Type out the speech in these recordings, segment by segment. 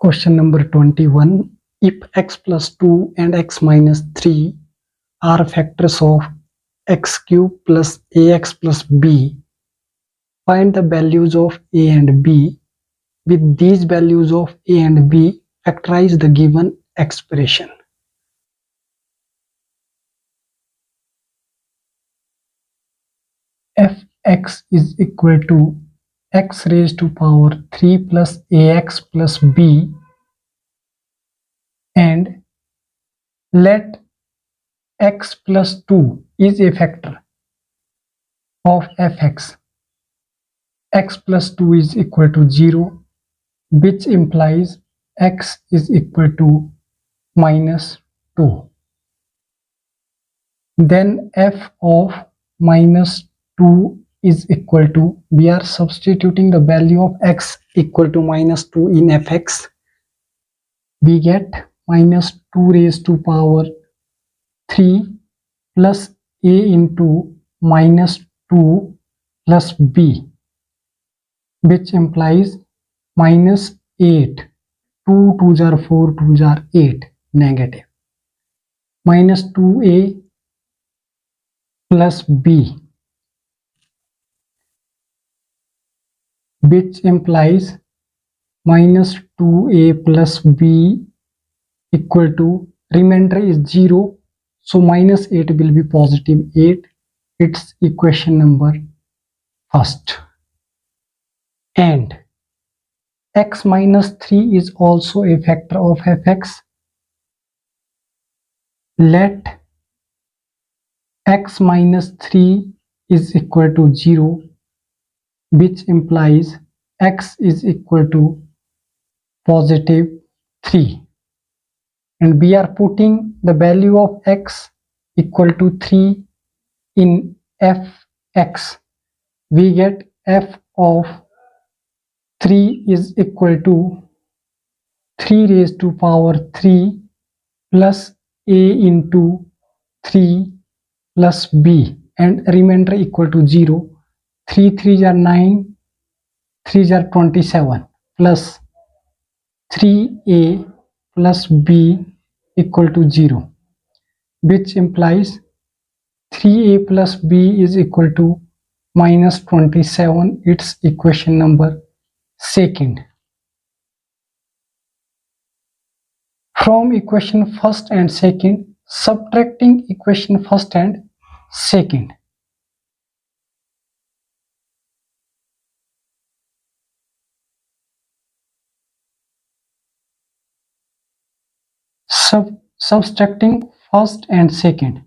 Question number 21. If x plus 2 and x minus 3 are factors of x cube plus ax plus b, find the values of a and b. With these values of a and b, factorize the given expression. Fx is equal to x raised to power 3 plus ax plus b, and let x plus 2 is a factor of fx. X plus 2 is equal to 0, which implies x is equal to minus 2. Then f of minus 2 is equal to, we are substituting the value of x equal to minus 2 in fx. We get minus 2 raised to power 3 plus a into minus 2 plus b, which implies minus 8. 2 2s are 4, 2s are 8, negative. Minus 2a plus b, which implies minus 2a plus b equal to, remainder is 0, so minus 8 will be positive 8. It's equation number first. And x minus 3 is also a factor of fx. Let x minus 3 is equal to 0, which implies x is equal to positive 3. And we are putting the value of x equal to 3 in fx. We get f of 3 is equal to 3 raised to power 3 plus a into 3 plus b, and remainder equal to 0. 3 3s are 9, 3s are 27, plus 3a plus b equal to 0, which implies 3a plus b is equal to minus 27. It's equation number second. From equation first and second, subtracting equation first and second. Subtracting first and second,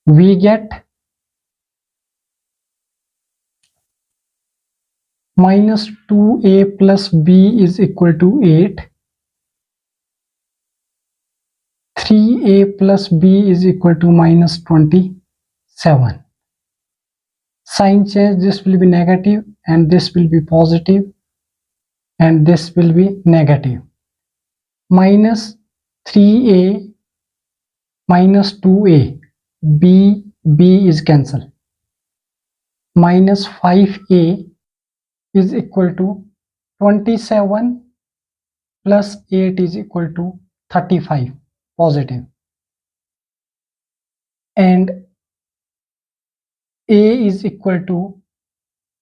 we get minus 2a plus b is equal to 8. 3a plus b is equal to minus 27. Sign change, this will be negative and this will be positive and this will be negative. Minus 3a minus 2a, b is cancelled. Minus 5a is equal to 27 plus 8 is equal to 35, positive. And a is equal to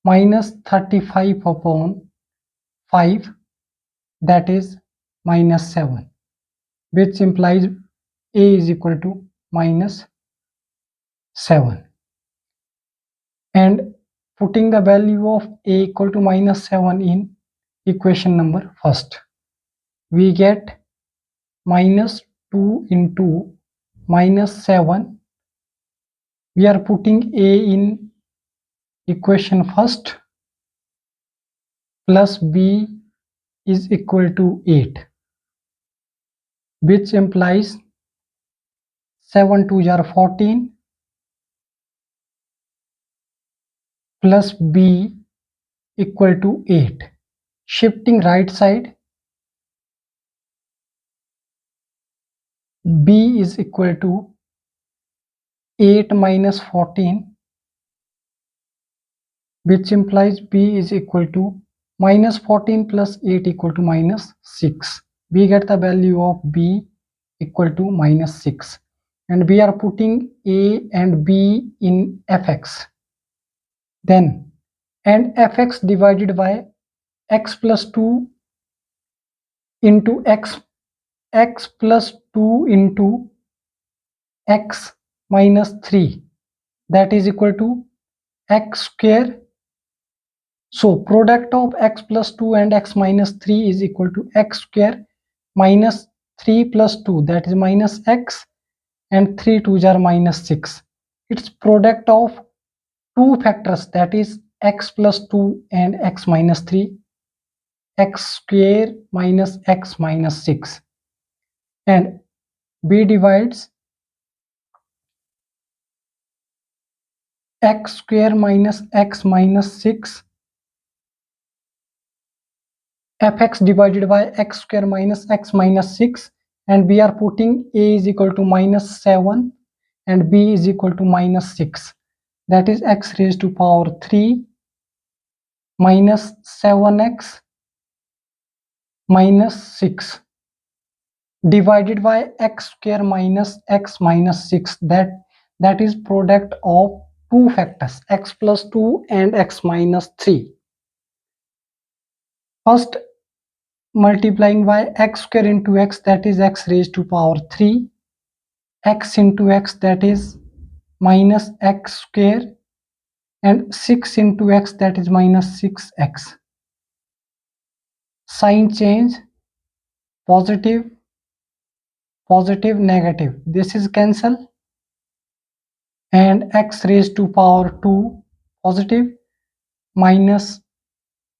minus 35 upon 5, that is minus 7, which implies a is equal to minus 7. And putting the value of a equal to minus 7 in equation number first, we get minus 2 into minus 7. We are putting a in equation first, plus b is equal to 8, which implies 7 2s are 14 plus b equal to 8. Shifting right side, b is equal to 8 minus 14, which implies b is equal to minus 14 plus 8 equal to minus 6. We get the value of b equal to minus 6, and we are putting a and b in fx. Then and fx divided by x plus 2 into x plus 2 into x minus 3, that is equal to x square. So product of x plus 2 and x minus 3 is equal to x square minus 3 plus 2, that is minus x, and 3 2s are minus 6. Its product of two factors, that is x plus 2 and x minus 3, x square minus x minus 6, and b divides x square minus x minus 6, fx divided by x square minus x minus 6, and we are putting a is equal to minus 7 and b is equal to minus 6, that is x raised to power 3 minus 7x minus 6 divided by x square minus x minus 6, that is product of two factors, x plus 2 and x minus 3. First, multiplying by x square into x, that is x raised to power 3, x into x, that is minus x square, and 6 into x, that is minus 6x. Sign change, positive, positive, negative, this is cancel, and x raised to power 2 positive minus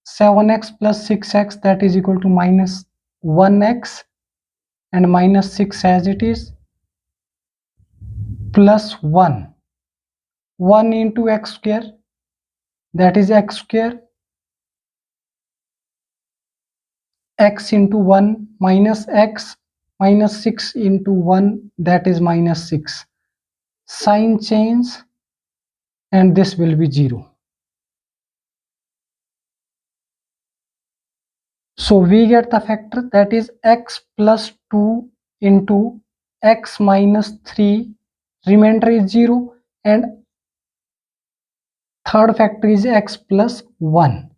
7x plus 6x, that is equal to minus 1x, and minus 6 as it is, plus 1 into x square, that is x square, x into 1 minus x minus 6 into 1, that is minus 6. Sign change, and this will be 0. So we get the factor, that is x plus 2 into x minus 3, remainder is 0, and third factor is x plus 1.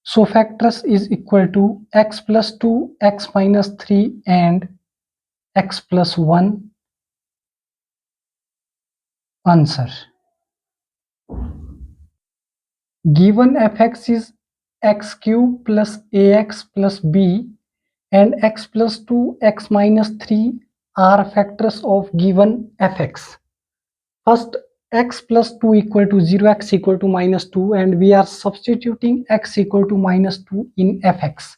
So factors is equal to x plus 2, x minus 3, and x plus 1. Answer. Given fx is x cube plus ax plus b, and x plus 2, x minus 3 are factors of given fx. First, x plus 2 equal to 0, x equal to minus 2, and we are substituting x equal to minus 2 in fx.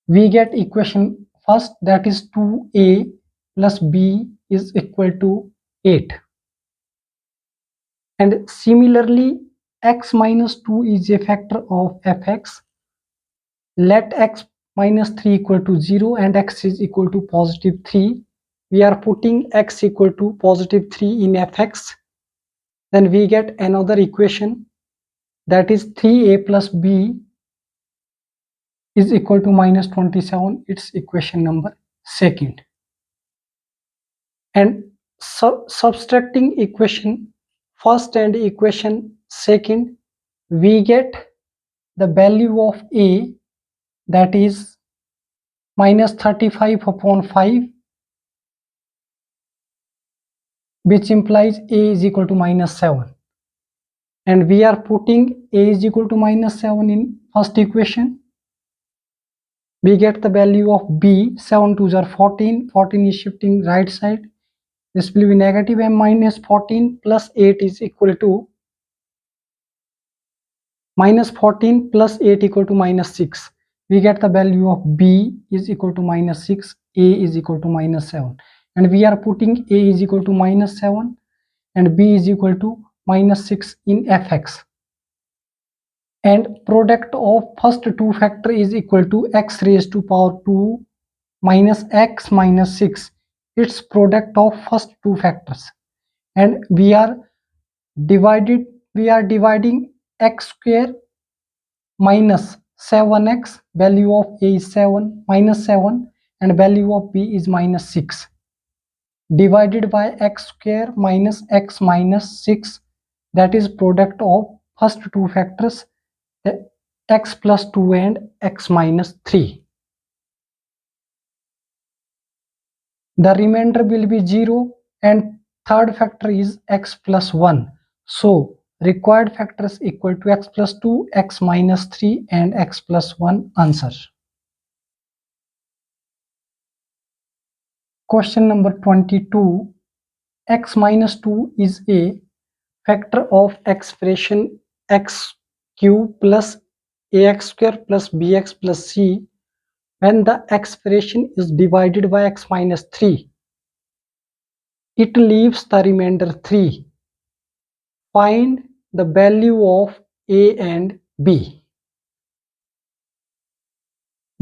We get equation first, that is 2a plus b is equal to 8. And similarly, x minus 2 is a factor of fx. Let x minus 3 equal to 0 and x is equal to positive 3. We are putting x equal to positive 3 in fx. Then we get another equation, that is 3a plus b is equal to minus 27. It's equation number 2. And subtracting equation first and equation 2, we get the value of a, that is minus 35 upon 5, which implies a is equal to minus 7. And we are putting a is equal to minus 7 in first equation. We get the value of b, 7 2s are 14, 14 is shifting right side, this will be negative, and minus 14 plus 8 is equal to minus 14 plus 8 equal to minus 6. We get the value of b is equal to minus 6, a is equal to minus 7, and we are putting a is equal to minus 7 and b is equal to minus 6 in fx. And product of first two factor is equal to x raised to power 2 minus x minus 6. its product of first two factors, and we are dividing x square minus 7x, value of a is 7, minus 7, and value of b is minus 6, divided by x square minus x minus 6, that is product of first two factors, x plus 2 and x minus 3. The remainder will be 0, and third factor is x plus 1. So required factors equal to x plus 2, x minus 3 and x plus 1. Answer. Question number 22. X minus 2 is a factor of expression x cube plus ax square plus bx plus c when the expression is divided by x minus 3. It leaves the remainder 3. Find the value of a and b.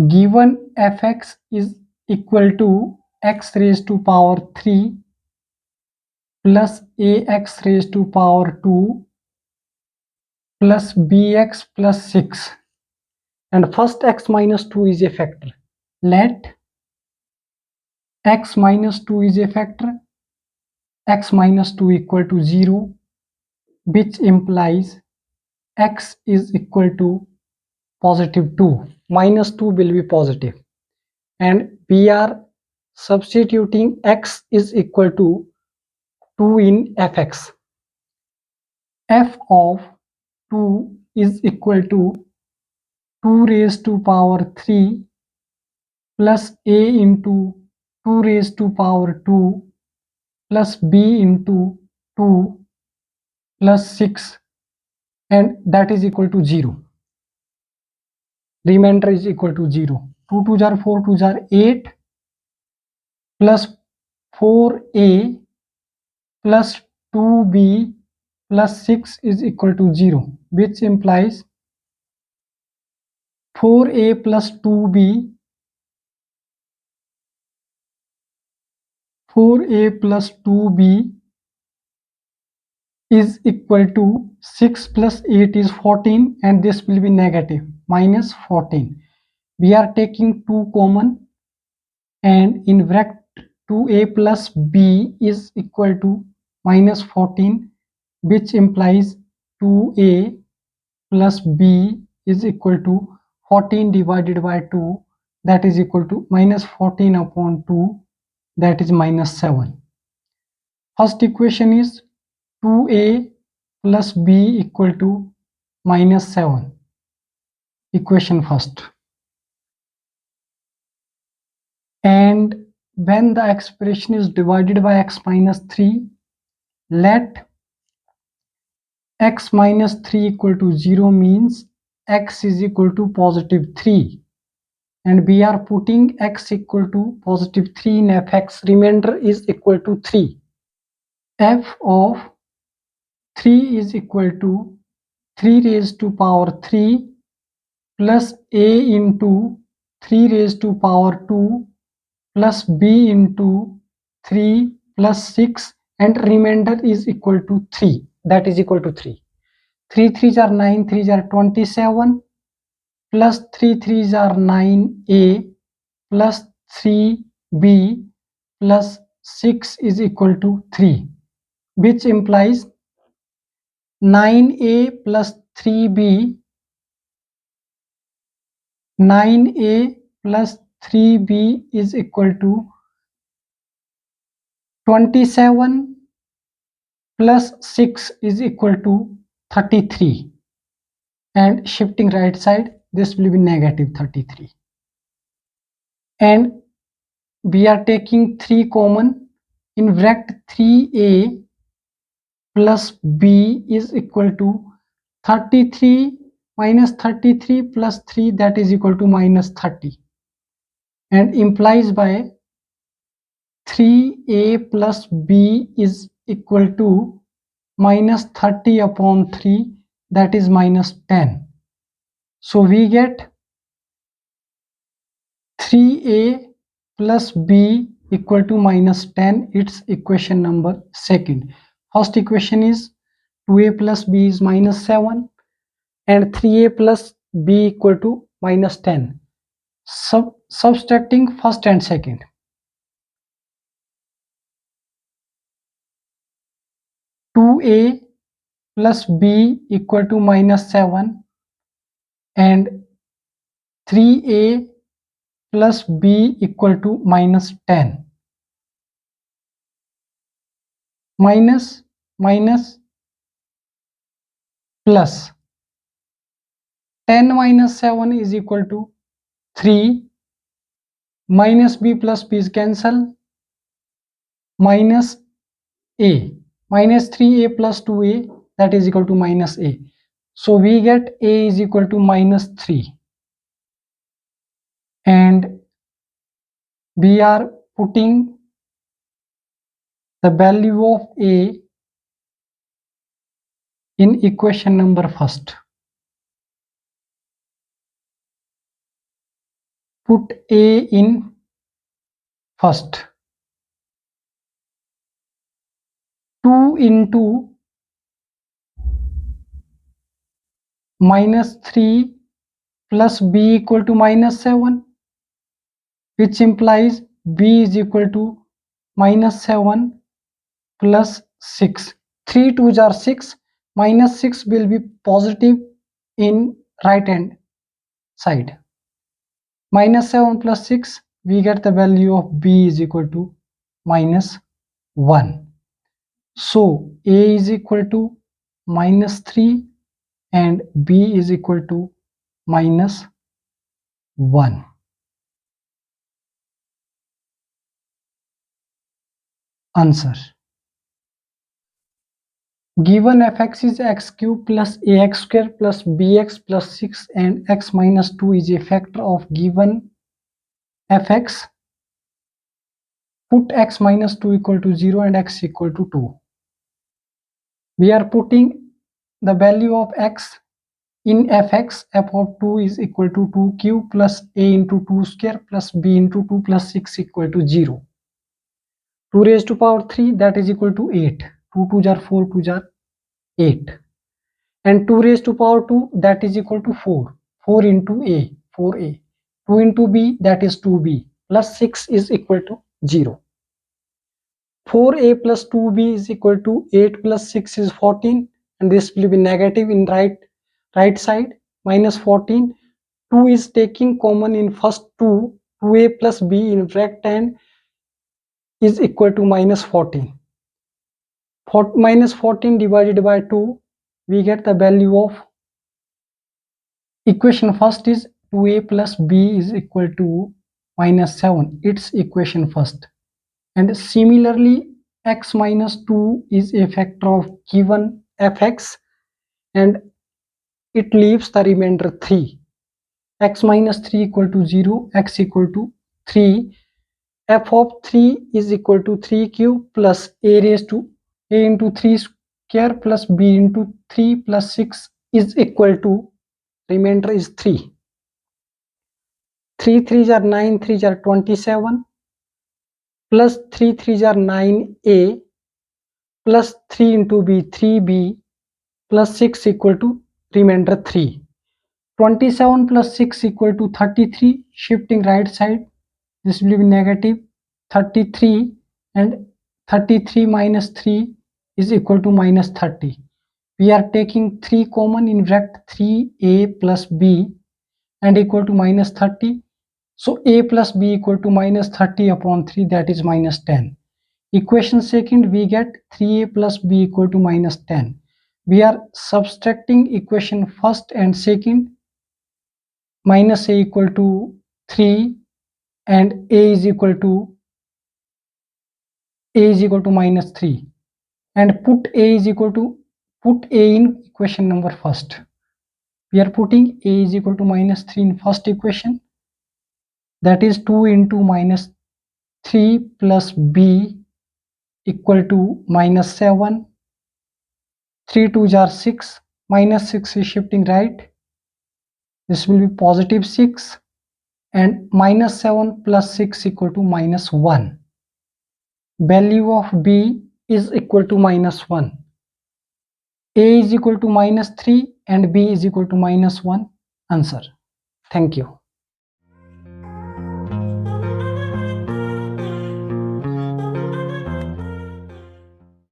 Given fx is equal to x raised to power 3 plus ax raised to power 2 plus bx plus 6, and first x minus 2 is a factor. Let x minus 2 is a factor, x minus 2 equal to 0, which implies x is equal to positive 2. Minus 2 will be positive, and we are substituting x is equal to 2 in fx. F of 2 is equal to 2 raised to power 3 plus a into 2 raised to power 2 plus b into 2 plus 6, and that is equal to 0. Remainder is equal to 0. 2 2s are 4, 2s are 8 plus 4a plus 2b plus 6 is equal to 0, which implies 4a plus 2b, 4a plus 2b is equal to 6 plus 8 is 14, and this will be negative, minus 14. We are taking 2 common, and in bracket 2a plus b is equal to minus 14, which implies 2a plus b is equal to 14 divided by 2, that is equal to minus 14 upon 2, that is minus 7. First equation is 2a plus b equal to minus 7. Equation first. And when the expression is divided by x minus 3, let x minus 3 equal to 0 means x is equal to positive 3, and we are putting x equal to positive 3 in fx. Remainder is equal to 3. F of 3 is equal to 3 raised to power 3 plus a into 3 raised to power 2 plus b into 3 plus 6, and remainder is equal to 3, that is equal to 3. 3 3s are 9, 3s are 27 plus 3 3s are 9a plus 3b plus 6 is equal to 3, which implies 9a plus 3b, 9a plus 3b is equal to 27 plus 6 is equal to 33, and shifting right side, this will be negative 33, and we are taking 3 common. In bracket 3a plus b is equal to 33 minus 33 plus 3, that is equal to minus 30, and implies by 3a plus b is equal to minus 30 upon 3, that is minus 10. So we get 3a plus b equal to minus 10. It's equation number second. First equation is 2a plus b is minus 7 and 3a plus b equal to minus 10. Subtracting first and second. 2a plus b equal to minus 7 and 3a plus b equal to minus 10. Minus plus 10 minus 7 is equal to 3. Minus b plus b is cancel. Minus a. Minus 3a plus 2a, that is equal to minus a. So we get a is equal to minus 3. And we are putting the value of a in equation number first. Put a in first. 2 into minus 3 plus b equal to minus 7, which implies b is equal to minus 7 plus 6. 3 2s are 6. Minus 6 will be positive in right hand side. Minus 7 plus 6, we get the value of b is equal to minus 1. So a is equal to minus 3 and b is equal to minus 1. Answer. Given fx is x cube plus ax square plus bx plus 6 and x minus 2 is a factor of given fx, put x minus 2 equal to 0 and x equal to 2. We are putting the value of x in fx. F of 2 is equal to 2 cube plus a into 2 square plus b into 2 plus 6 equal to 0. 2 raised to power 3, that is equal to 8. 2 2s are 4, 2s are 8. And 2 raised to power 2, that is equal to 4. 4 into a, 4a. 2 into b, that is 2b. Plus 6 is equal to 0. 4a plus 2b is equal to 8 plus 6 is 14. And this will be negative in right side, minus 14. 2 is taking common in first 2. 2a plus b in bracket and is equal to minus 14. Minus 14 divided by 2, we get the value of equation first is 2a plus b is equal to minus 7. It's equation first. And similarly, x minus 2 is a factor of given fx and it leaves the remainder 3. X minus 3 equal to 0, x equal to 3. F of 3 is equal to 3 cube plus a raised to a into 3 square plus b into 3 plus 6 is equal to remainder is 3. 3 3s are 9, 3s are 27 plus 3 3s are 9a plus 3 into b 3b plus 6 equal to remainder 3. 27 plus 6 equal to 33. Shifting right side, this will be negative 33 and 33 minus 3 is equal to minus 30. We are taking 3 common in bracket 3a plus b and equal to minus 30. So a plus b equal to minus 30 upon 3, that is minus 10. Equation second, we get 3a plus b equal to minus 10. We are subtracting equation first and second. Minus a equal to 3 and a is equal to minus 3 and put a in equation number first. We are putting a is equal to minus 3 in first equation, that is 2 into minus 3 plus b equal to minus 7. 3 2s are 6, minus 6 is shifting right, this will be positive 6 and minus 7 plus 6 equal to minus 1. value of b is equal to -1. A is equal to -3 and b is equal to -1. Answer. Thank you.